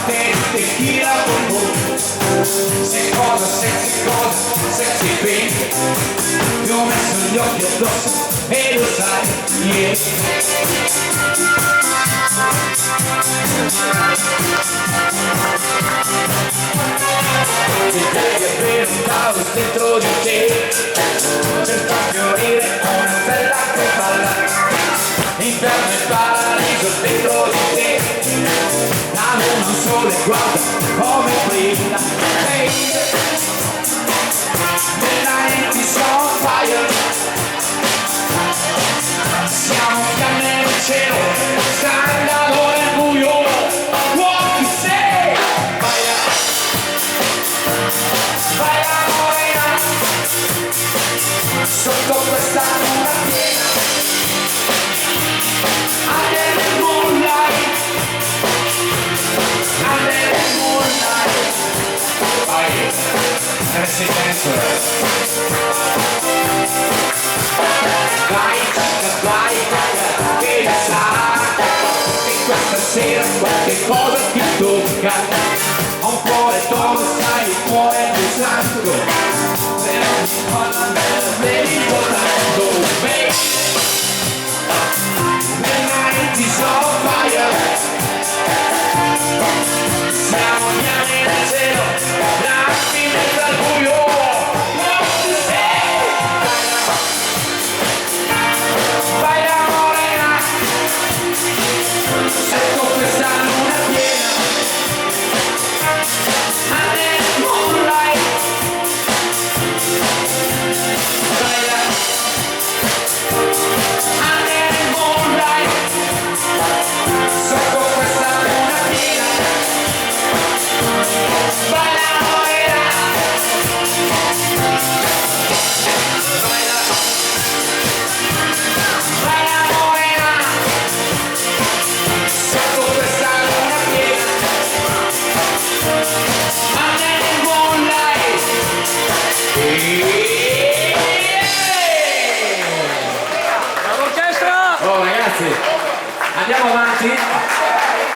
latte di tequila con voi. Sei cosa, sexy pink. Ti ho messo gli occhi addosso e lo sai, yeah. Ti devi avere un caos dentro di te per far fiorire una bella crepalla. Inferno e paradiso dentro di te, la luna un sole guarda come brilla. Hey, the night is on fire. Siamo fiamme nel cielo, scandalo nel buio. What you say? Baila morena, sotto questa luna piena. Under the moonlight, under the moonlight. Sei penso. Vai, che ne sa che questa sera qualche cosa ti tocca. Ho un cuore dove sai, il cuore di santo, se non mi parla me, devi tornare.